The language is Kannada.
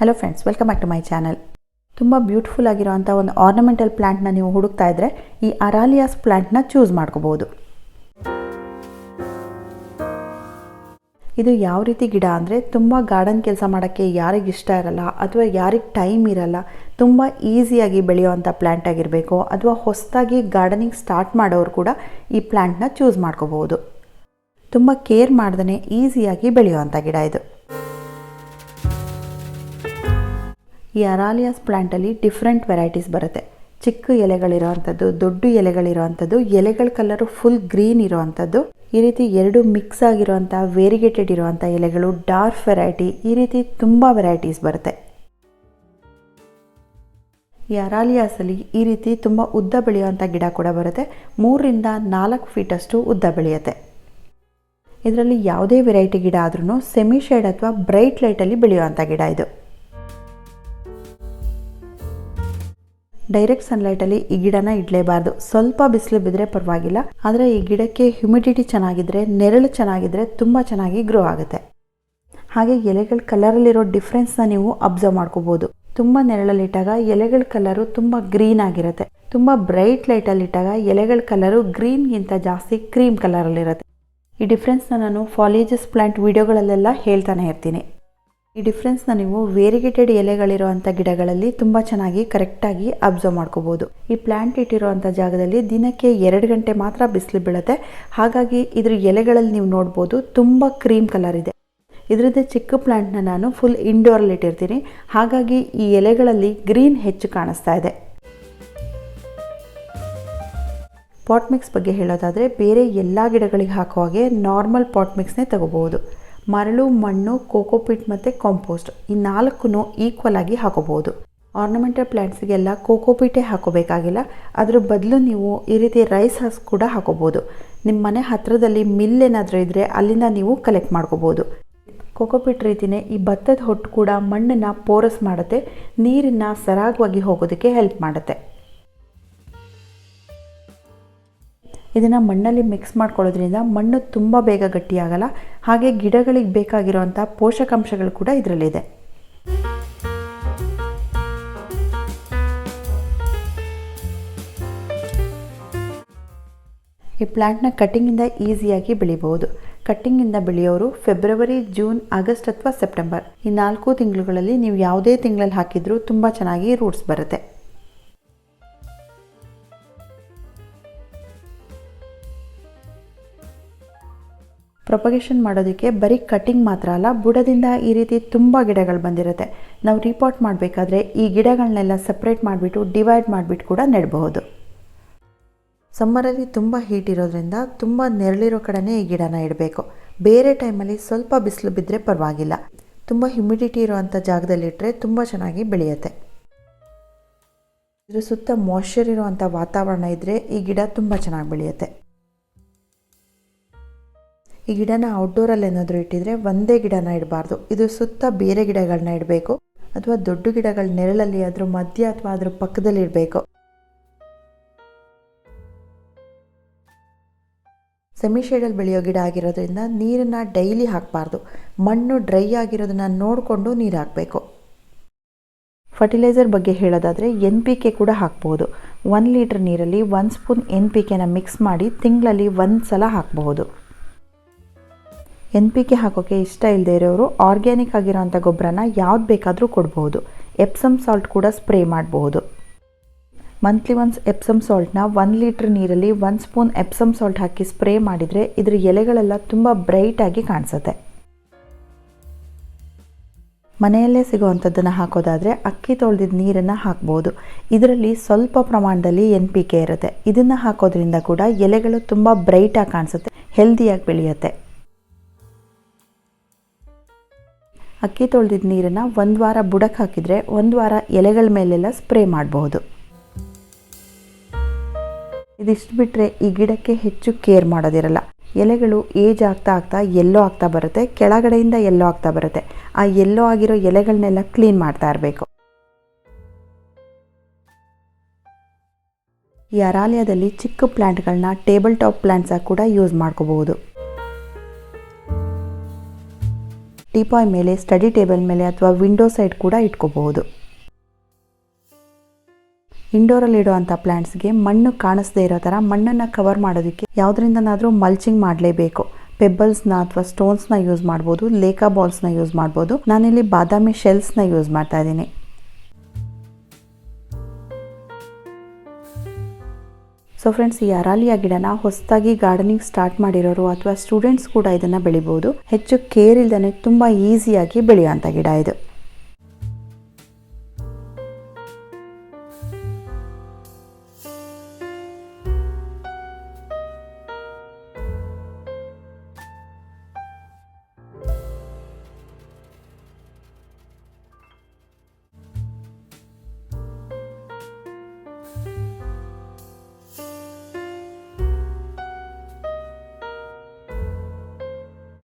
Hello friends, welcome back to my channel. ತುಂಬ ಬ್ಯೂಟಿಫುಲ್ ಆಗಿರೋಂಥ ಒಂದು ಆರ್ನಮೆಂಟಲ್ ಪ್ಲ್ಯಾಂಟ್ನ ನೀವು ಹುಡುಕ್ತಾ ಇದ್ದರೆ ಈ ಅರಾಲಿಯಾಸ್ ಪ್ಲ್ಯಾಂಟ್ನ ಚೂಸ್ ಮಾಡ್ಕೋಬೋದು. ಇದು ಯಾವ ರೀತಿ ಗಿಡ ಅಂದರೆ, ತುಂಬ ಗಾರ್ಡನ್ ಕೆಲಸ ಮಾಡೋಕ್ಕೆ ಯಾರಿಗೆ ಇಷ್ಟ ಇರಲ್ಲ ಅಥವಾ ಯಾರಿಗೆ ಟೈಮ್ ಇರಲ್ಲ, ತುಂಬ ಈಸಿಯಾಗಿ ಬೆಳೆಯುವಂಥ ಪ್ಲ್ಯಾಂಟ್ ಆಗಿರಬೇಕು, ಅಥವಾ ಹೊಸದಾಗಿ ಗಾರ್ಡನಿಂಗ್ ಸ್ಟಾರ್ಟ್ ಮಾಡೋರು ಕೂಡ ಈ ಪ್ಲ್ಯಾಂಟ್ನ ಚೂಸ್ ಮಾಡ್ಕೋಬೋದು. ತುಂಬ ಕೇರ್ ಮಾಡ್ದೇ ಈಸಿಯಾಗಿ ಬೆಳೆಯುವಂಥ ಗಿಡ ಇದು. ಈ ಅರಾಲಿಯಾಸ್ ಪ್ಲ್ಯಾಂಟಲ್ಲಿ ಡಿಫ್ರೆಂಟ್ ವೆರೈಟೀಸ್ ಬರುತ್ತೆ. ಚಿಕ್ಕ ಎಲೆಗಳಿರೋವಂಥದ್ದು, ದೊಡ್ಡ ಎಲೆಗಳಿರೋವಂಥದ್ದು, ಎಲೆಗಳ ಕಲರು ಫುಲ್ ಗ್ರೀನ್ ಇರೋವಂಥದ್ದು, ಈ ರೀತಿ ಎರಡು ಮಿಕ್ಸ್ ಆಗಿರೋವಂಥ ವೇರಿಗೇಟೆಡ್ ಇರೋವಂಥ ಎಲೆಗಳು, ಡಾರ್ಕ್ ವೆರೈಟಿ, ಈ ರೀತಿ ತುಂಬ ವೆರೈಟೀಸ್ ಬರುತ್ತೆ. ಈ ಅರಾಲಿಯಾಸಲ್ಲಿ ಈ ರೀತಿ ತುಂಬ ಉದ್ದ ಬೆಳೆಯುವಂಥ ಗಿಡ ಕೂಡ ಬರುತ್ತೆ. 3 ರಿಂದ 4 ಫೀಟಷ್ಟು ಉದ್ದ ಬೆಳೆಯುತ್ತೆ. ಇದರಲ್ಲಿ ಯಾವುದೇ ವೆರೈಟಿ ಗಿಡ ಆದ್ರೂ ಸೆಮಿ ಶೇಡ್ ಅಥವಾ ಬ್ರೈಟ್ ಲೈಟಲ್ಲಿ ಬೆಳೆಯುವಂಥ ಗಿಡ ಇದು. ಡೈರೆಕ್ಟ್ ಸನ್ಲೈಟಲ್ಲಿ ಈ ಗಿಡನ ಇಡಲೇಬಾರ್ದು. ಸ್ವಲ್ಪ ಬಿಸಿಲು ಬಿದ್ದರೆ ಪರವಾಗಿಲ್ಲ, ಆದರೆ ಈ ಗಿಡಕ್ಕೆ ಹ್ಯುಮಿಡಿಟಿ ಚೆನ್ನಾಗಿದ್ದರೆ, ನೆರಳು ಚೆನ್ನಾಗಿದ್ದರೆ ತುಂಬ ಚೆನ್ನಾಗಿ ಗ್ರೋ ಆಗುತ್ತೆ. ಹಾಗೆ ಎಲೆಗಳ ಕಲರಲ್ಲಿರೋ ಡಿಫ್ರೆನ್ಸ್ನ ನೀವು ಅಬ್ಸರ್ವ್ ಮಾಡ್ಕೋಬೋದು. ತುಂಬ ನೆರಳಲ್ಲಿಟ್ಟಾಗ ಎಲೆಗಳ ಕಲರು ತುಂಬ ಗ್ರೀನ್ ಆಗಿರುತ್ತೆ. ತುಂಬ ಬ್ರೈಟ್ ಲೈಟಲ್ಲಿಟ್ಟಾಗ ಎಲೆಗಳ ಕಲರು ಗ್ರೀನ್ಗಿಂತ ಜಾಸ್ತಿ ಕ್ರೀಮ್ ಕಲರಲ್ಲಿರುತ್ತೆ. ಈ ಡಿಫ್ರೆನ್ಸ್ನ ನಾನು ಫಾಲಿಯೇಜಸ್ ಪ್ಲ್ಯಾಂಟ್ ವಿಡಿಯೋಗಳಲ್ಲೆಲ್ಲ ಹೇಳ್ತಾನೆ ಇರ್ತೀನಿ. ಈ ಡಿಫ್ರೆನ್ಸ್ನ ನೀವು ವೇರಿಗೇಟೆಡ್ ಎಲೆಗಳಿರುವಂಥ ಗಿಡಗಳಲ್ಲಿ ತುಂಬ ಚೆನ್ನಾಗಿ ಕರೆಕ್ಟಾಗಿ ಅಬ್ಸರ್ವ್ ಮಾಡ್ಕೋಬೋದು. ಈ ಪ್ಲ್ಯಾಂಟ್ ಇಟ್ಟಿರುವಂಥ ಜಾಗದಲ್ಲಿ ದಿನಕ್ಕೆ 2 ಗಂಟೆ ಮಾತ್ರ ಬಿಸಿಲು ಬೀಳುತ್ತೆ. ಹಾಗಾಗಿ ಇದ್ರ ಎಲೆಗಳಲ್ಲಿ ನೀವು ನೋಡ್ಬೋದು ತುಂಬ ಕ್ರೀಮ್ ಕಲರ್ ಇದೆ. ಇದರದ್ದೇ ಚಿಕ್ಕ ಪ್ಲ್ಯಾಂಟ್ನ ನಾನು ಫುಲ್ ಇಂಡೋರಲ್ಲಿ ಇಟ್ಟಿರ್ತೀನಿ. ಹಾಗಾಗಿ ಈ ಎಲೆಗಳಲ್ಲಿ ಗ್ರೀನ್ ಹೆಚ್ಚು ಕಾಣಿಸ್ತಾ ಇದೆ. ಪಾಟ್ ಮಿಕ್ಸ್ ಬಗ್ಗೆ ಹೇಳೋದಾದರೆ, ಬೇರೆ ಎಲ್ಲ ಗಿಡಗಳಿಗೆ ಹಾಕೋ ಹಾಗೆ ನಾರ್ಮಲ್ ಪಾಟ್ ಮಿಕ್ಸ್ನೇ ತಗೋಬಹುದು. ಮರಳು, ಮಣ್ಣು, ಕೋಕೋಪಿಟ್ ಮತ್ತು ಕಾಂಪೋಸ್ಟ್ ಈ 4 ಈಕ್ವಲ್ ಆಗಿ ಹಾಕೋಬಹುದು. ಆರ್ನಮೆಂಟಲ್ ಪ್ಲ್ಯಾಂಟ್ಸ್ಗೆಲ್ಲ ಕೋಕೋಪಿಟೇ ಹಾಕೋಬೇಕಾಗಿಲ್ಲ. ಅದ್ರ ಬದಲು ನೀವು ಈ ರೀತಿ ರೈಸ್ ಹಸ್ ಕೂಡ ಹಾಕೋಬೋದು. ನಿಮ್ಮ ಮನೆ ಹತ್ತಿರದಲ್ಲಿ ಮಿಲ್ ಏನಾದರೂ ಇದ್ದರೆ ಅಲ್ಲಿಂದ ನೀವು ಕಲೆಕ್ಟ್ ಮಾಡ್ಕೋಬೋದು. ಕೋಕೋಪಿಟ್ ರೀತಿಯೇ ಈ ಭತ್ತದ ಹೊಟ್ಟು ಕೂಡ ಮಣ್ಣನ್ನು ಪೋರಸ್ ಮಾಡುತ್ತೆ, ನೀರನ್ನು ಸರಾಗವಾಗಿ ಹೋಗೋದಕ್ಕೆ ಹೆಲ್ಪ್ ಮಾಡುತ್ತೆ. ಇದನ್ನು ಮಣ್ಣಲ್ಲಿ ಮಿಕ್ಸ್ ಮಾಡ್ಕೊಳ್ಳೋದ್ರಿಂದ ಮಣ್ಣು ತುಂಬ ಬೇಗ ಗಟ್ಟಿಯಾಗಲ್ಲ. ಹಾಗೆ ಗಿಡಗಳಿಗೆ ಬೇಕಾಗಿರುವಂಥ ಪೋಷಕಾಂಶಗಳು ಕೂಡ ಇದರಲ್ಲಿದೆ. ಈ ಪ್ಲ್ಯಾಂಟ್ನ ಕಟ್ಟಿಂಗಿಂದ ಈಸಿಯಾಗಿ ಬೆಳಿಬಹುದು. ಕಟ್ಟಿಂಗಿಂದ ಬೆಳೆಯೋರು ಫೆಬ್ರವರಿ, ಜೂನ್, ಆಗಸ್ಟ್ ಅಥವಾ ಸೆಪ್ಟೆಂಬರ್ ಈ 4 ತಿಂಗಳುಗಳಲ್ಲಿ ನೀವು ಯಾವುದೇ ತಿಂಗಳಲ್ಲಿ ಹಾಕಿದ್ರೂ ತುಂಬ ಚೆನ್ನಾಗಿ ರೂಟ್ಸ್ ಬರುತ್ತೆ. ಪ್ರೊಪಗೇಷನ್ ಮಾಡೋದಕ್ಕೆ ಬರೀ ಕಟ್ಟಿಂಗ್ ಮಾತ್ರ ಅಲ್ಲ, ಬುಡದಿಂದ ಈ ರೀತಿ ತುಂಬ ಗಿಡಗಳು ಬಂದಿರುತ್ತೆ. ನಾವು ರೀಪಾಟ್ ಮಾಡಬೇಕಾದ್ರೆ ಈ ಗಿಡಗಳನ್ನೆಲ್ಲ ಸಪ್ರೇಟ್ ಮಾಡಿಬಿಟ್ಟು ಡಿವೈಡ್ ಮಾಡಿಬಿಟ್ಟು ಕೂಡ ನೆಡಬಹುದು. ಸಮ್ಮರಲ್ಲಿ ತುಂಬ ಹೀಟ್ ಇರೋದ್ರಿಂದ ತುಂಬ ನೆರಳಿರೋ ಕಡೆನೇ ಈ ಗಿಡನ ಇಡಬೇಕು. ಬೇರೆ ಟೈಮಲ್ಲಿ ಸ್ವಲ್ಪ ಬಿಸಿಲು ಬಿದ್ದರೆ ಪರವಾಗಿಲ್ಲ. ತುಂಬ ಹ್ಯುಮಿಡಿಟಿ ಇರೋವಂಥ ಜಾಗದಲ್ಲಿಟ್ಟರೆ ತುಂಬ ಚೆನ್ನಾಗಿ ಬೆಳೆಯುತ್ತೆ. ಇದ್ರ ಸುತ್ತ ಮಾಯ್ಶ್ಚರ್ ಇರುವಂಥ ವಾತಾವರಣ ಇದ್ದರೆ ಈ ಗಿಡ ತುಂಬ ಚೆನ್ನಾಗಿ ಬೆಳೆಯುತ್ತೆ. ಈ ಗಿಡನ ಔಟ್ಡೋರಲ್ಲಿ ಏನಾದರೂ ಇಟ್ಟಿದ್ರೆ ಒಂದೇ ಗಿಡನ ಇಡಬಾರ್ದು. ಇದು ಸುತ್ತ ಬೇರೆ ಗಿಡಗಳನ್ನ ಇಡಬೇಕು, ಅಥವಾ ದೊಡ್ಡ ಗಿಡಗಳ ನೆರಳಲ್ಲಿ ಅದ್ರ ಮಧ್ಯ ಅಥವಾ ಅದ್ರ ಪಕ್ಕದಲ್ಲಿ ಇಡಬೇಕು. ಸೆಮಿ ಶೇಡಲ್ಲಿ ಬೆಳೆಯೋ ಗಿಡ ಆಗಿರೋದ್ರಿಂದ ನೀರನ್ನು ಡೈಲಿ ಹಾಕಬಾರ್ದು. ಮಣ್ಣು ಡ್ರೈ ಆಗಿರೋದನ್ನ ನೋಡಿಕೊಂಡು ನೀರು ಹಾಕಬೇಕು. ಫರ್ಟಿಲೈಸರ್ ಬಗ್ಗೆ ಹೇಳೋದಾದರೆ NPK ಕೂಡ ಹಾಕ್ಬೋದು. 1 ಲೀಟರ್ ನೀರಲ್ಲಿ 1 ಸ್ಪೂನ್ NPKನ ಮಿಕ್ಸ್ ಮಾಡಿ ತಿಂಗಳಲ್ಲಿ 1 ಸಲ ಹಾಕಬಹುದು. NPK ಹಾಕೋಕ್ಕೆ ಇಷ್ಟ ಇಲ್ಲದೆ ಇರೋರು ಆರ್ಗ್ಯಾನಿಕ್ ಆಗಿರೋಂಥ ಗೊಬ್ಬರನ ಯಾವ್ದು ಬೇಕಾದರೂ ಕೊಡ್ಬೋದು. ಎಪ್ಸಮ್ ಸಾಲ್ಟ್ ಕೂಡ ಸ್ಪ್ರೇ ಮಾಡಬಹುದು. ಮಂತ್ಲಿ ಒನ್ಸ್ ಎಪ್ಸಮ್ ಸಾಲ್ಟ್ನ 1 ಲೀಟರ್ ನೀರಲ್ಲಿ 1 ಸ್ಪೂನ್ ಎಪ್ಸಮ್ ಸಾಲ್ಟ್ ಹಾಕಿ ಸ್ಪ್ರೇ ಮಾಡಿದರೆ ಇದ್ರ ಎಲೆಗಳೆಲ್ಲ ತುಂಬ ಬ್ರೈಟಾಗಿ ಕಾಣಿಸುತ್ತೆ. ಮನೆಯಲ್ಲೇ ಸಿಗುವಂಥದ್ದನ್ನು ಹಾಕೋದಾದರೆ ಅಕ್ಕಿ ತೊಳೆದಿದ್ದ ನೀರನ್ನು ಹಾಕ್ಬೋದು. ಇದರಲ್ಲಿ ಸ್ವಲ್ಪ ಪ್ರಮಾಣದಲ್ಲಿ NPK ಇರುತ್ತೆ. ಇದನ್ನು ಹಾಕೋದ್ರಿಂದ ಕೂಡ ಎಲೆಗಳು ತುಂಬ ಬ್ರೈಟಾಗಿ ಕಾಣಿಸುತ್ತೆ, ಹೆಲ್ದಿಯಾಗಿ ಬೆಳೆಯುತ್ತೆ. ಅಕ್ಕಿ ತೊಳೆದಿದ್ದ ನೀರನ್ನು 1 ವಾರ ಬುಡಕ್ಕೆ ಹಾಕಿದರೆ 1 ವಾರ ಎಲೆಗಳ ಮೇಲೆಲ್ಲ ಸ್ಪ್ರೇ ಮಾಡಬಹುದು. ಇದಿಷ್ಟು ಬಿಟ್ಟರೆ ಈ ಗಿಡಕ್ಕೆ ಹೆಚ್ಚು ಕೇರ್ ಮಾಡೋದಿರಲ್ಲ. ಎಲೆಗಳು ಏಜ್ ಆಗ್ತಾ ಆಗ್ತಾ ಎಲ್ಲೋ ಆಗ್ತಾ ಬರುತ್ತೆ, ಕೆಳಗಡೆಯಿಂದ ಎಲ್ಲೋ ಆಗ್ತಾ ಬರುತ್ತೆ. ಆ ಎಲ್ಲೋ ಆಗಿರೋ ಎಲೆಗಳನ್ನೆಲ್ಲ ಕ್ಲೀನ್ ಮಾಡ್ತಾ ಇರಬೇಕು. ಈ ಅರಾಲಿಯಾದಲ್ಲಿ ಚಿಕ್ಕ ಪ್ಲ್ಯಾಂಟ್ಗಳನ್ನ ಟೇಬಲ್ ಟಾಪ್ ಪ್ಲ್ಯಾಂಟ್ಸ್ ಆಗಿ ಕೂಡ ಯೂಸ್ ಮಾಡ್ಕೋಬಹುದು. ಟೀಪಾಯ್ ಮೇಲೆ, ಸ್ಟಡಿ ಟೇಬಲ್ ಮೇಲೆ ಅಥವಾ ವಿಂಡೋ ಸೈಡ್ ಕೂಡ ಇಟ್ಕೋಬಹುದು. ಇಂಡೋರಲ್ಲಿ ಇಡುವಂಥ ಪ್ಲ್ಯಾಂಟ್ಸ್ಗೆ ಮಣ್ಣು ಕಾಣಿಸದೇ ಇರೋ ಥರ ಮಣ್ಣನ್ನು ಕವರ್ ಮಾಡೋದಕ್ಕೆ ಯಾವುದರಿಂದನಾದರೂ ಮಲ್ಚಿಂಗ್ ಮಾಡಲೇಬೇಕು. ಪೆಬ್ಬಲ್ಸ್ನ ಅಥವಾ ಸ್ಟೋನ್ಸ್ನ ಯೂಸ್ ಮಾಡ್ಬೋದು, ಲೇಕಾ ಬಾಲ್ಸ್ನ ಯೂಸ್ ಮಾಡ್ಬೋದು. ನಾನಿಲ್ಲಿ ಬಾದಾಮಿ ಶೆಲ್ಸ್ನ ಯೂಸ್ ಮಾಡ್ತಾ ಇದ್ದೀನಿ. ಸೊ ಫ್ರೆಂಡ್ಸ್, ಈ ಅರಾಲಿಯಾ ಗಿಡನ ಹೊಸದಾಗಿ ಗಾರ್ಡನಿಂಗ್ ಸ್ಟಾರ್ಟ್ ಮಾಡಿರೋರು ಅಥವಾ ಸ್ಟೂಡೆಂಟ್ಸ್ ಕೂಡ ಇದನ್ನು ಬೆಳಿಬೋದು. ಹೆಚ್ಚು ಕೇರ್ ಇಲ್ದೇ ತುಂಬ ಈಸಿಯಾಗಿ ಬೆಳೆಯುವಂಥ ಗಿಡ ಇದು.